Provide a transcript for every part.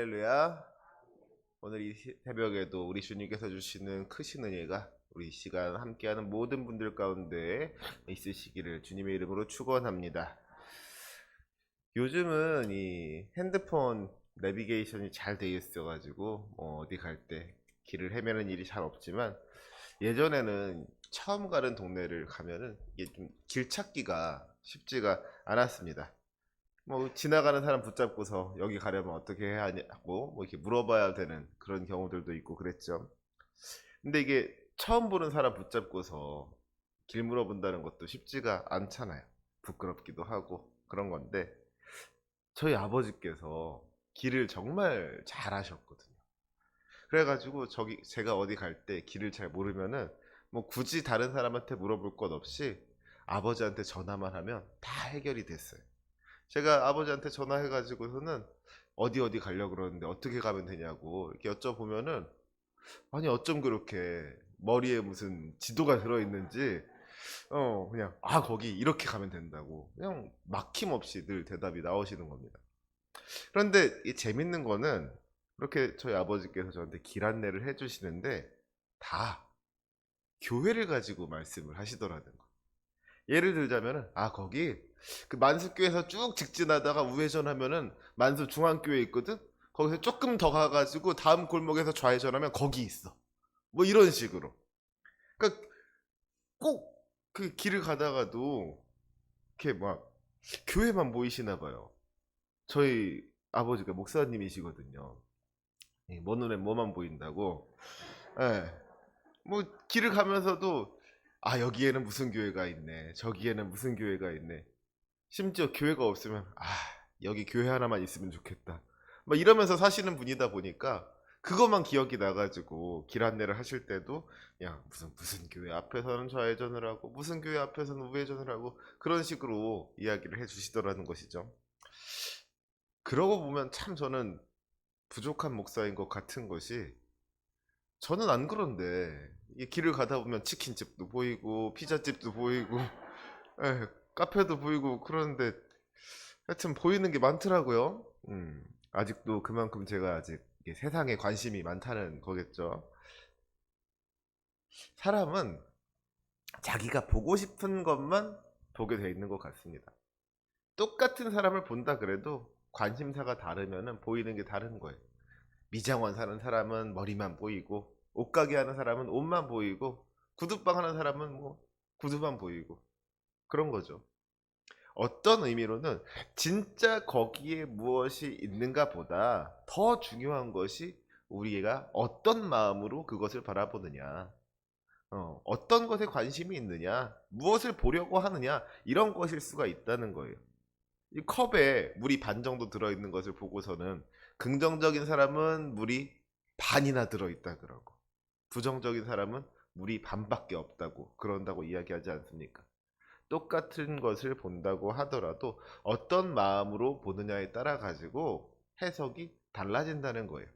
할렐루야. 오늘 이 새벽에도 우리 주님께서 주시는 크신 은혜가 우리 이 시간 함께하는 모든 분들 가운데 있으시기를 주님의 이름으로 축원합니다. 요즘은 이 핸드폰 내비게이션이 잘 돼 있어가지고 어디 갈 때 길을 헤매는 일이 잘 없지만, 예전에는 처음 가는 동네를 가면은 이게 좀 길 찾기가 쉽지가 않았습니다. 뭐 지나가는 사람 붙잡고서 여기 가려면 어떻게 해야 하냐고 뭐 이렇게 물어봐야 되는 그런 경우들도 있고 그랬죠. 근데 이게 처음 보는 사람 붙잡고서 길 물어본다는 것도 쉽지가 않잖아요. 부끄럽기도 하고 그런 건데, 저희 아버지께서 길을 정말 잘 아셨거든요. 그래가지고 저기 제가 어디 갈 때 길을 잘 모르면은 뭐 굳이 다른 사람한테 물어볼 것 없이 아버지한테 전화만 하면 다 해결이 됐어요. 제가 아버지한테 전화해가지고서는 어디 어디 가려고 그러는데 어떻게 가면 되냐고 이렇게 여쭤보면은, 아니 어쩜 그렇게 머리에 무슨 지도가 들어있는지 그냥 거기 이렇게 가면 된다고 그냥 막힘없이 늘 대답이 나오시는 겁니다. 그런데 이 재밌는 거는, 그렇게 저희 아버지께서 저한테 길 안내를 해주시는데 다 교회를 가지고 말씀을 하시더라는 거. 예를 들자면은 거기 그 만수교에서 쭉 직진하다가 우회전하면은 만수 중앙교회 있거든. 거기서 조금 더 가가지고 다음 골목에서 좌회전하면 거기 있어. 뭐 이런 식으로. 그러니까 꼭 그 길을 가다가도 이렇게 막 교회만 보이시나 봐요. 저희 아버지가 목사님이시거든요. 먼 눈에 뭐만 보인다고. 예. 뭐 길을 가면서도 여기에는 무슨 교회가 있네, 저기에는 무슨 교회가 있네. 심지어 교회가 없으면 여기 교회 하나만 있으면 좋겠다 막 이러면서 사시는 분이다 보니까 그것만 기억이 나가지고 길 안내를 하실 때도 야 무슨 교회 앞에서는 좌회전을 하고 무슨 교회 앞에서는 우회전을 하고 그런 식으로 이야기를 해주시더라는 것이죠. 그러고 보면 참 저는 부족한 목사인 것 같은 것이, 저는 안 그런데 이 길을 가다 보면 치킨집도 보이고 피자집도 보이고 카페도 보이고 그러는데 하여튼 보이는 게 많더라고요. 아직도 그만큼 제가 아직 이게 세상에 관심이 많다는 거겠죠. 사람은 자기가 보고 싶은 것만 보게 돼 있는 것 같습니다. 똑같은 사람을 본다 그래도 관심사가 다르면은 보이는 게 다른 거예요. 미장원 사는 사람은 머리만 보이고, 옷가게 하는 사람은 옷만 보이고, 구두방 하는 사람은 뭐 구두만 보이고, 그런 거죠. 어떤 의미로는 진짜 거기에 무엇이 있는가 보다 더 중요한 것이 우리가 어떤 마음으로 그것을 바라보느냐, 어떤 것에 관심이 있느냐, 무엇을 보려고 하느냐, 이런 것일 수가 있다는 거예요. 이 컵에 물이 반 정도 들어있는 것을 보고서는 긍정적인 사람은 물이 반이나 들어있다 그러고, 부정적인 사람은 물이 반밖에 없다고 그런다고 이야기하지 않습니까? 똑같은 것을 본다고 하더라도 어떤 마음으로 보느냐에 따라 가지고 해석이 달라진다는 거예요.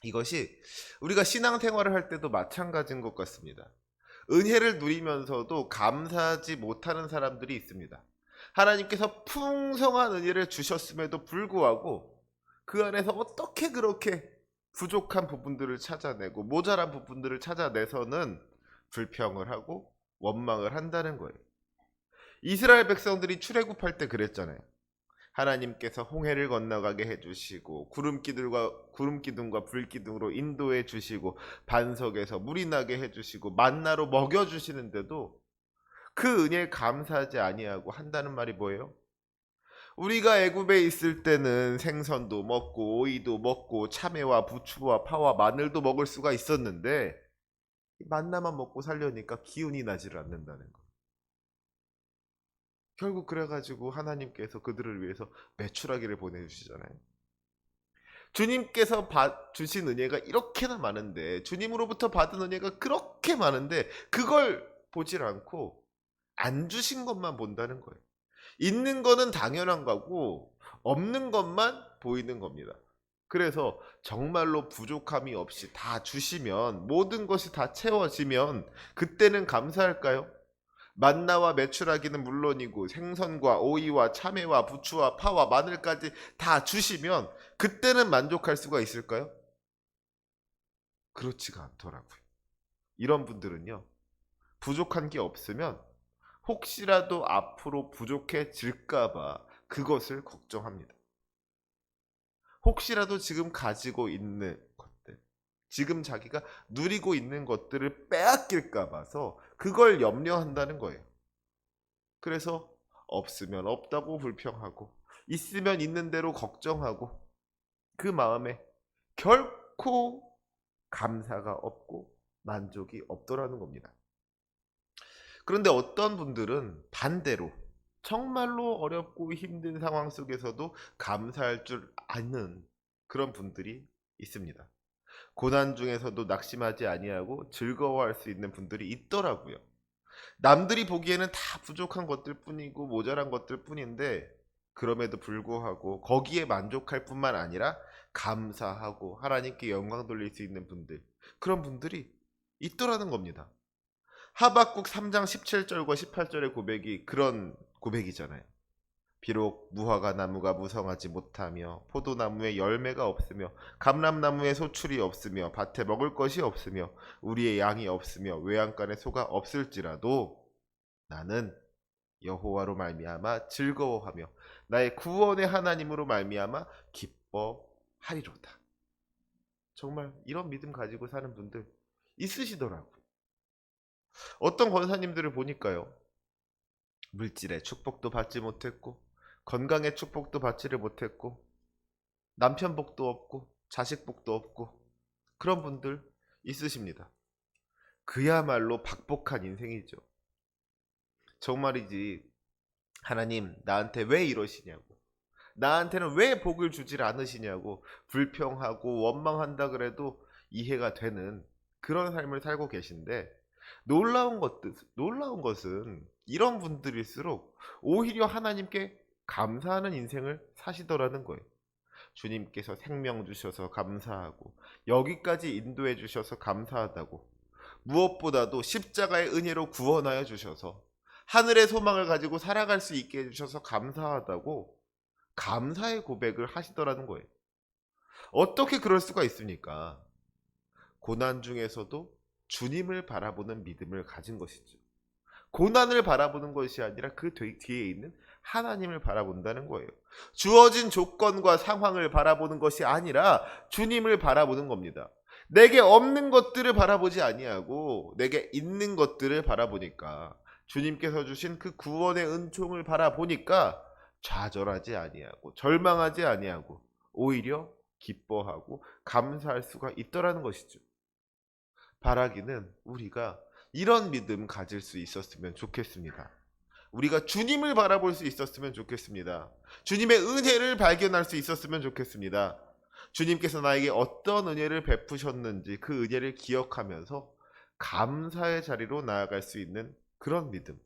이것이 우리가 신앙생활을 할 때도 마찬가지인 것 같습니다. 은혜를 누리면서도 감사하지 못하는 사람들이 있습니다. 하나님께서 풍성한 은혜를 주셨음에도 불구하고 그 안에서 어떻게 그렇게 부족한 부분들을 찾아내고 모자란 부분들을 찾아내서는 불평을 하고 원망을 한다는 거예요. 이스라엘 백성들이 출애굽할 때 그랬잖아요. 하나님께서 홍해를 건너가게 해주시고 구름 기둥과 불 기둥으로 인도해 주시고 반석에서 물이 나게 해주시고 만나로 먹여 주시는데도 그 은혜에 감사하지 아니하고 한다는 말이 뭐예요? 우리가 애굽에 있을 때는 생선도 먹고 오이도 먹고 참외와 부추와 파와 마늘도 먹을 수가 있었는데 만나만 먹고 살려니까 기운이 나지를 않는다는 거. 결국 그래가지고 하나님께서 그들을 위해서 메추라기를 보내주시잖아요. 주님께서 주신 은혜가 이렇게나 많은데, 주님으로부터 받은 은혜가 그렇게 많은데 그걸 보질 않고 안 주신 것만 본다는 거예요. 있는 거는 당연한 거고 없는 것만 보이는 겁니다. 그래서 정말로 부족함이 없이 다 주시면, 모든 것이 다 채워지면 그때는 감사할까요? 만나와 메추라기는 물론이고 생선과 오이와 참외와 부추와 파와 마늘까지 다 주시면 그때는 만족할 수가 있을까요? 그렇지가 않더라고요. 이런 분들은요, 부족한 게 없으면 혹시라도 앞으로 부족해질까봐 그것을 걱정합니다. 혹시라도 지금 가지고 있는 것들, 지금 자기가 누리고 있는 것들을 빼앗길까 봐서 그걸 염려한다는 거예요. 그래서 없으면 없다고 불평하고 있으면 있는 대로 걱정하고 그 마음에 결코 감사가 없고 만족이 없더라는 겁니다. 그런데 어떤 분들은 반대로 정말로 어렵고 힘든 상황 속에서도 감사할 줄 아는 그런 분들이 있습니다. 고난 중에서도 낙심하지 아니하고 즐거워할 수 있는 분들이 있더라고요. 남들이 보기에는 다 부족한 것들 뿐이고 모자란 것들 뿐인데 그럼에도 불구하고 거기에 만족할 뿐만 아니라 감사하고 하나님께 영광 돌릴 수 있는 분들, 그런 분들이 있더라는 겁니다. 하박국 3장 17절과 18절의 고백이 그런 고백이잖아요. 비록 무화과 나무가 무성하지 못하며 포도나무에 열매가 없으며 감람나무에 소출이 없으며 밭에 먹을 것이 없으며 우리의 양이 없으며 외양간에 소가 없을지라도 나는 여호와로 말미암아 즐거워하며 나의 구원의 하나님으로 말미암아 기뻐하리로다. 정말 이런 믿음 가지고 사는 분들 있으시더라고요. 어떤 권사님들을 보니까요, 물질의 축복도 받지 못했고 건강의 축복도 받지를 못했고 남편 복도 없고 자식 복도 없고 그런 분들 있으십니다. 그야말로 박복한 인생이죠. 정말이지, 하나님 나한테 왜 이러시냐고, 나한테는 왜 복을 주질 않으시냐고 불평하고 원망한다 그래도 이해가 되는 그런 삶을 살고 계신데, 놀라운 것은 이런 분들일수록 오히려 하나님께 감사하는 인생을 사시더라는 거예요. 주님께서 생명 주셔서 감사하고 여기까지 인도해 주셔서 감사하다고, 무엇보다도 십자가의 은혜로 구원하여 주셔서 하늘의 소망을 가지고 살아갈 수 있게 해주셔서 감사하다고 감사의 고백을 하시더라는 거예요. 어떻게 그럴 수가 있습니까? 고난 중에서도 주님을 바라보는 믿음을 가진 것이죠. 고난을 바라보는 것이 아니라 그 뒤에 있는 하나님을 바라본다는 거예요. 주어진 조건과 상황을 바라보는 것이 아니라 주님을 바라보는 겁니다. 내게 없는 것들을 바라보지 아니하고 내게 있는 것들을 바라보니까, 주님께서 주신 그 구원의 은총을 바라보니까 좌절하지 아니하고 절망하지 아니하고 오히려 기뻐하고 감사할 수가 있더라는 것이죠. 바라기는 우리가 이런 믿음 가질 수 있었으면 좋겠습니다. 우리가 주님을 바라볼 수 있었으면 좋겠습니다. 주님의 은혜를 발견할 수 있었으면 좋겠습니다. 주님께서 나에게 어떤 은혜를 베푸셨는지 그 은혜를 기억하면서 감사의 자리로 나아갈 수 있는 그런 믿음.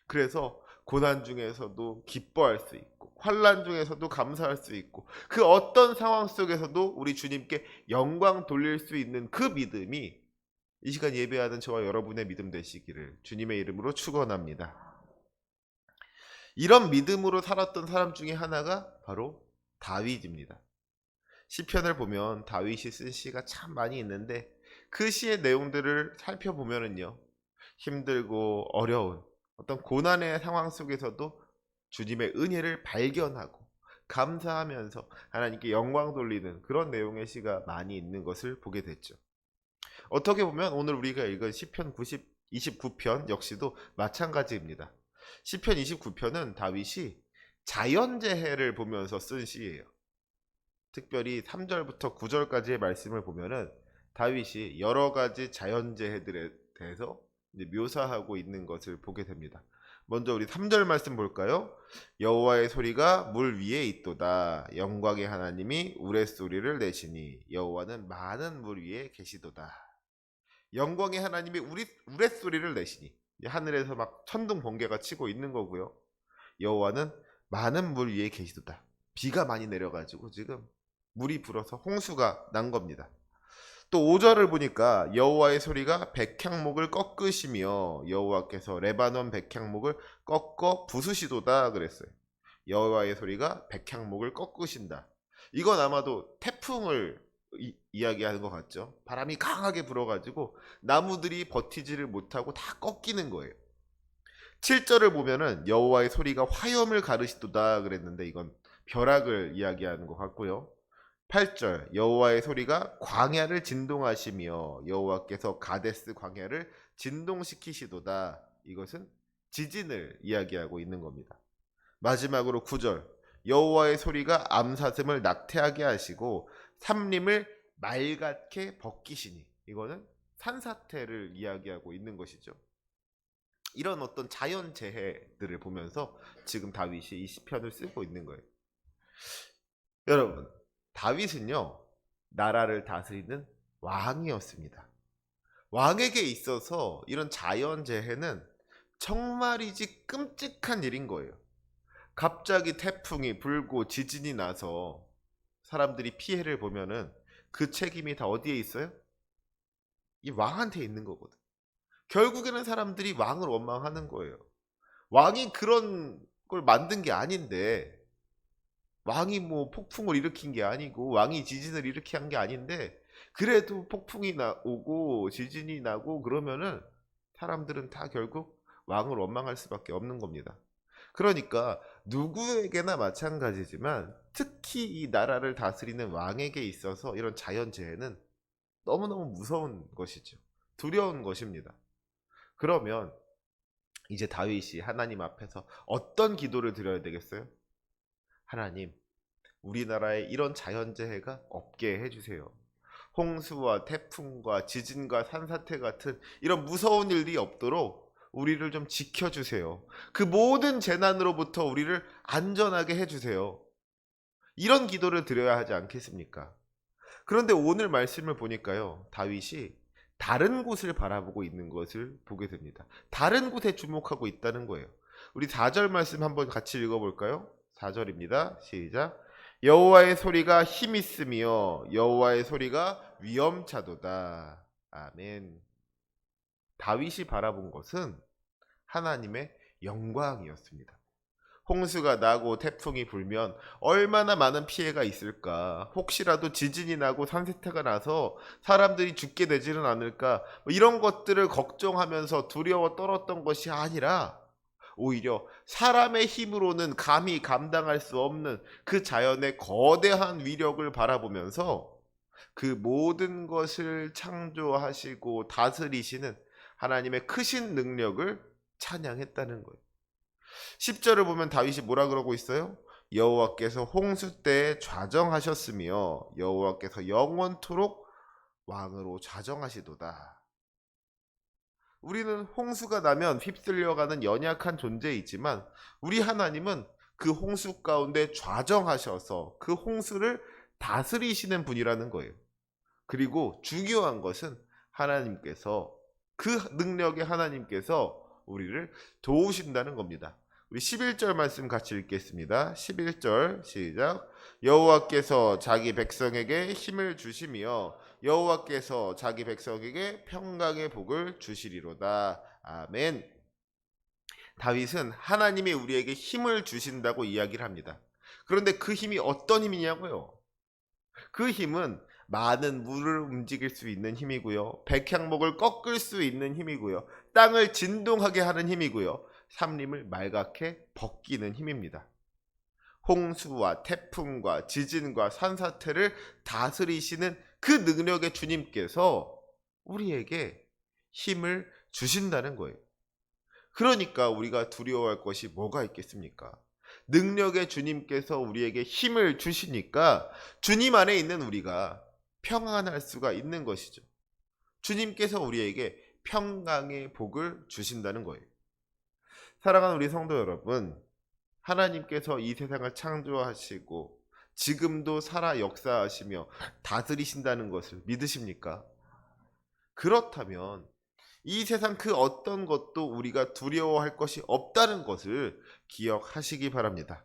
그래서 고난 중에서도 기뻐할 수 있고 환난 중에서도 감사할 수 있고 그 어떤 상황 속에서도 우리 주님께 영광 돌릴 수 있는 그 믿음이 이 시간 예배하는 저와 여러분의 믿음 되시기를 주님의 이름으로 축원합니다. 이런 믿음으로 살았던 사람 중에 하나가 바로 다윗입니다. 시편을 보면 다윗이 쓴 시가 참 많이 있는데 그 시의 내용들을 살펴보면은요, 힘들고 어려운 어떤 고난의 상황 속에서도 주님의 은혜를 발견하고 감사하면서 하나님께 영광 돌리는 그런 내용의 시가 많이 있는 것을 보게 됐죠. 어떻게 보면 오늘 우리가 읽은 시편 29편 역시도 마찬가지입니다. 시편 29편은 다윗이 자연재해를 보면서 쓴 시예요. 특별히 3절부터 9절까지의 말씀을 보면은 다윗이 여러 가지 자연재해들에 대해서 묘사하고 있는 것을 보게 됩니다. 먼저 우리 3절 말씀 볼까요? 여호와의 소리가 물 위에 있도다. 영광의 하나님이 우레소리를 내시니 여호와는 많은 물 위에 계시도다. 영광의 하나님이 우레소리를 내시니, 하늘에서 막 천둥 번개가 치고 있는 거고요. 여호와는 많은 물 위에 계시도다. 비가 많이 내려가지고 지금 물이 불어서 홍수가 난 겁니다. 또 5절을 보니까 여호와의 소리가 백향목을 꺾으시며 여호와께서 레바논 백향목을 꺾어 부수시도다 그랬어요. 여호와의 소리가 백향목을 꺾으신다. 이건 아마도 태풍을 이야기하는 것 같죠. 바람이 강하게 불어가지고 나무들이 버티지를 못하고 다 꺾이는 거예요. 7절을 보면은 여호와의 소리가 화염을 가르시도다 그랬는데 이건 벼락을 이야기하는 것 같고요. 8절 여호와의 소리가 광야를 진동하시며 여호와께서 가데스 광야를 진동시키시도다. 이것은 지진을 이야기하고 있는 겁니다. 마지막으로 9절 여호와의 소리가 암사슴을 낙태하게 하시고 삼림을 맑게 벗기시니. 이거는 산사태를 이야기하고 있는 것이죠. 이런 어떤 자연재해들을 보면서 지금 다윗이 이 시편을 쓰고 있는 거예요. 여러분, 다윗은요 나라를 다스리는 왕이었습니다. 왕에게 있어서 이런 자연재해는 정말이지 끔찍한 일인 거예요. 갑자기 태풍이 불고 지진이 나서 사람들이 피해를 보면은 그 책임이 다 어디에 있어요? 이 왕한테 있는 거거든. 결국에는 사람들이 왕을 원망하는 거예요. 왕이 그런 걸 만든 게 아닌데, 왕이 뭐 폭풍을 일으킨 게 아니고 왕이 지진을 일으킨 게 아닌데, 그래도 폭풍이 오고 지진이 나고 그러면은 사람들은 다 결국 왕을 원망할 수밖에 없는 겁니다. 그러니까 누구에게나 마찬가지지만 특히 이 나라를 다스리는 왕에게 있어서 이런 자연재해는 너무너무 무서운 것이죠. 두려운 것입니다. 그러면 이제 다윗이 하나님 앞에서 어떤 기도를 드려야 되겠어요? 하나님, 우리나라에 이런 자연재해가 없게 해주세요. 홍수와 태풍과 지진과 산사태 같은 이런 무서운 일이 없도록 우리를 좀 지켜주세요. 그 모든 재난으로부터 우리를 안전하게 해주세요. 이런 기도를 드려야 하지 않겠습니까? 그런데 오늘 말씀을 보니까요, 다윗이 다른 곳을 바라보고 있는 것을 보게 됩니다. 다른 곳에 주목하고 있다는 거예요. 우리 4절 말씀 한번 같이 읽어볼까요? 4절입니다. 시작. 여호와의 소리가 힘 있으며 여호와의 소리가 위엄차도다. 아멘. 다윗이 바라본 것은 하나님의 영광이었습니다. 홍수가 나고 태풍이 불면 얼마나 많은 피해가 있을까? 혹시라도 지진이 나고 산사태가 나서 사람들이 죽게 되지는 않을까? 이런 것들을 걱정하면서 두려워 떨었던 것이 아니라 오히려 사람의 힘으로는 감히 감당할 수 없는 그 자연의 거대한 위력을 바라보면서 그 모든 것을 창조하시고 다스리시는 하나님의 크신 능력을 찬양했다는 거예요. 10절을 보면 다윗이 뭐라 그러고 있어요? 여호와께서 홍수 때에 좌정하셨으며 여호와께서 영원토록 왕으로 좌정하시도다. 우리는 홍수가 나면 휩쓸려가는 연약한 존재이지만 우리 하나님은 그 홍수 가운데 좌정하셔서 그 홍수를 다스리시는 분이라는 거예요. 그리고 중요한 것은 하나님께서 그 능력의 하나님께서 우리를 도우신다는 겁니다. 우리 11절 말씀 같이 읽겠습니다. 11절 시작. 여호와께서 자기 백성에게 힘을 주시며 여호와께서 자기 백성에게 평강의 복을 주시리로다. 아멘. 다윗은 하나님이 우리에게 힘을 주신다고 이야기를 합니다. 그런데 그 힘이 어떤 힘이냐고요? 그 힘은 많은 물을 움직일 수 있는 힘이고요. 백향목을 꺾을 수 있는 힘이고요. 땅을 진동하게 하는 힘이고요. 삼림을 맑게 벗기는 힘입니다. 홍수와 태풍과 지진과 산사태를 다스리시는 그 능력의 주님께서 우리에게 힘을 주신다는 거예요. 그러니까 우리가 두려워할 것이 뭐가 있겠습니까? 능력의 주님께서 우리에게 힘을 주시니까 주님 안에 있는 우리가 평안할 수가 있는 것이죠. 주님께서 우리에게 평강의 복을 주신다는 거예요. 사랑하는 우리 성도 여러분, 하나님께서 이 세상을 창조하시고 지금도 살아 역사하시며 다스리신다는 것을 믿으십니까? 그렇다면 이 세상 그 어떤 것도 우리가 두려워할 것이 없다는 것을 기억하시기 바랍니다.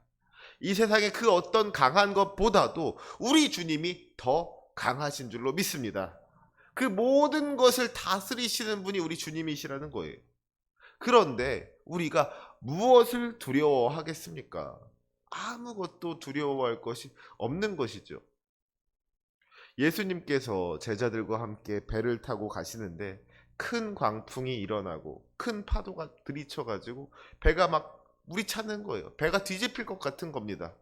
이 세상의 그 어떤 강한 것보다도 우리 주님이 더 강하신 줄로 믿습니다. 그 모든 것을 다스리시는 분이 우리 주님이시라는 거예요. 그런데 우리가 무엇을 두려워하겠습니까? 아무것도 두려워할 것이 없는 것이죠. 예수님께서 제자들과 함께 배를 타고 가시는데 큰 광풍이 일어나고 큰 파도가 들이쳐가지고 배가 막 물이 차는 거예요. 배가 뒤집힐 것 같은 겁니다.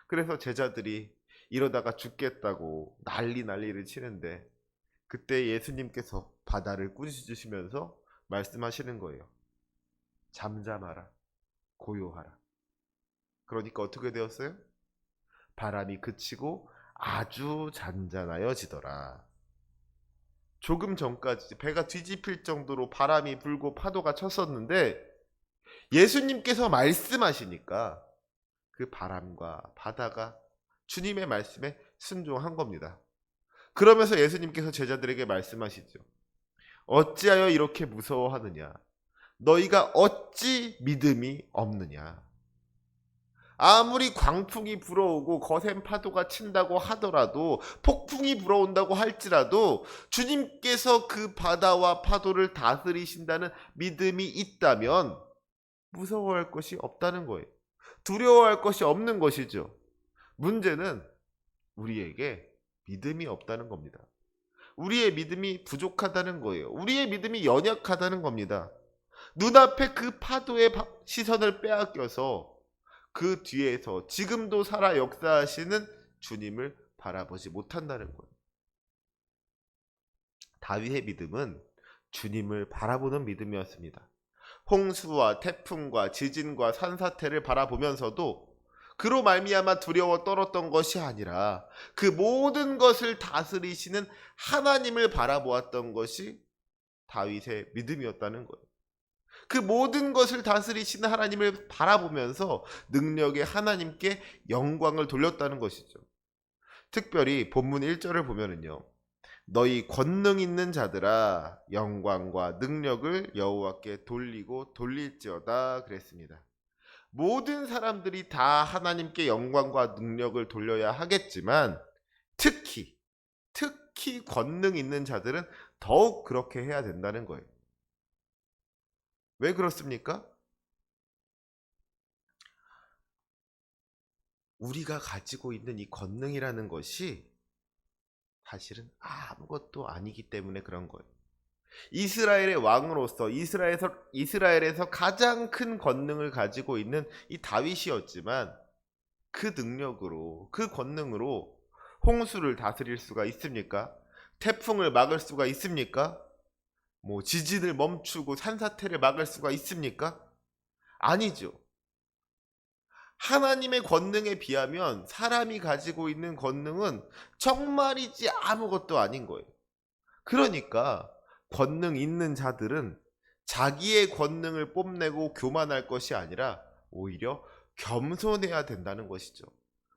그래서 제자들이 이러다가 죽겠다고 난리를 치는데 그때 예수님께서 바다를 꾸짖으시면서 말씀하시는 거예요. 잠잠하라, 고요하라. 그러니까 어떻게 되었어요? 바람이 그치고 아주 잔잔하여지더라. 조금 전까지 배가 뒤집힐 정도로 바람이 불고 파도가 쳤었는데 예수님께서 말씀하시니까 그 바람과 바다가 주님의 말씀에 순종한 겁니다. 그러면서 예수님께서 제자들에게 말씀하시죠. 어찌하여 이렇게 무서워하느냐? 너희가 어찌 믿음이 없느냐? 아무리 광풍이 불어오고 거센 파도가 친다고 하더라도, 폭풍이 불어온다고 할지라도 주님께서 그 바다와 파도를 다스리신다는 믿음이 있다면 무서워할 것이 없다는 거예요. 두려워할 것이 없는 것이죠. 문제는 우리에게 믿음이 없다는 겁니다. 우리의 믿음이 부족하다는 거예요. 우리의 믿음이 연약하다는 겁니다. 눈앞에 그 파도의 시선을 빼앗겨서 그 뒤에서 지금도 살아 역사하시는 주님을 바라보지 못한다는 거예요. 다윗의 믿음은 주님을 바라보는 믿음이었습니다. 홍수와 태풍과 지진과 산사태를 바라보면서도 그로 말미암아 두려워 떨었던 것이 아니라 그 모든 것을 다스리시는 하나님을 바라보았던 것이 다윗의 믿음이었다는 거예요. 그 모든 것을 다스리시는 하나님을 바라보면서 능력의 하나님께 영광을 돌렸다는 것이죠. 특별히 본문 1절을 보면은요. 너희 권능 있는 자들아 영광과 능력을 여호와께 돌리고 돌릴지어다 그랬습니다. 모든 사람들이 다 하나님께 영광과 능력을 돌려야 하겠지만 특히 권능 있는 자들은 더욱 그렇게 해야 된다는 거예요. 왜 그렇습니까? 우리가 가지고 있는 이 권능이라는 것이 사실은 아무것도 아니기 때문에 그런 거예요. 이스라엘의 왕으로서 이스라엘에서 가장 큰 권능을 가지고 있는 이 다윗이었지만 그 능력으로, 그 권능으로 홍수를 다스릴 수가 있습니까? 태풍을 막을 수가 있습니까? 지진을 멈추고 산사태를 막을 수가 있습니까? 아니죠. 하나님의 권능에 비하면 사람이 가지고 있는 권능은 정말이지 아무것도 아닌 거예요. 그러니까 권능 있는 자들은 자기의 권능을 뽐내고 교만할 것이 아니라 오히려 겸손해야 된다는 것이죠.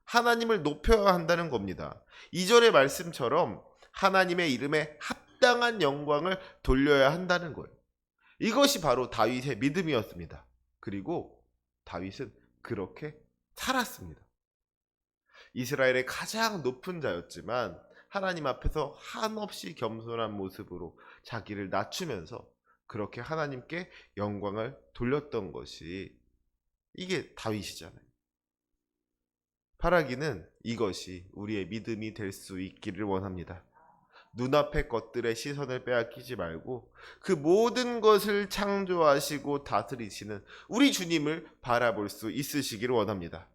하나님을 높여야 한다는 겁니다. 2절의 말씀처럼 하나님의 이름에 합당한 영광을 돌려야 한다는 거예요. 이것이 바로 다윗의 믿음이었습니다. 그리고 다윗은 그렇게 살았습니다. 이스라엘의 가장 높은 자였지만 하나님 앞에서 한없이 겸손한 모습으로 자기를 낮추면서 그렇게 하나님께 영광을 돌렸던 것이 이게 다윗이잖아요. 바라기는 이것이 우리의 믿음이 될 수 있기를 원합니다. 눈앞의 것들의 시선을 빼앗기지 말고 그 모든 것을 창조하시고 다스리시는 우리 주님을 바라볼 수 있으시기를 원합니다.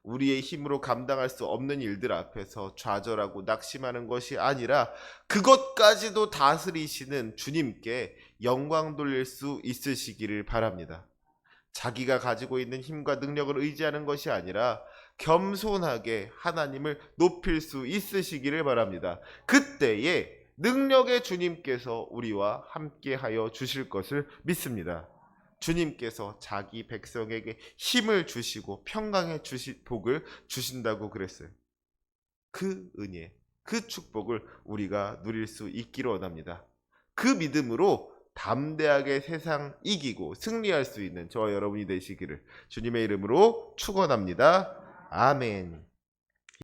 우리의 힘으로 감당할 수 없는 일들 앞에서 좌절하고 낙심하는 것이 아니라 그것까지도 다스리시는 주님께 영광 돌릴 수 있으시기를 바랍니다. 자기가 가지고 있는 힘과 능력을 의지하는 것이 아니라 겸손하게 하나님을 높일 수 있으시기를 바랍니다. 그때에 능력의 주님께서 우리와 함께하여 주실 것을 믿습니다. 주님께서 자기 백성에게 힘을 주시고 평강의 복을 주신다고 그랬어요. 그 은혜, 그 축복을 우리가 누릴 수 있기를 원합니다. 그 믿음으로 담대하게 세상 이기고 승리할 수 있는 저와 여러분이 되시기를 주님의 이름으로 축원합니다. 아멘.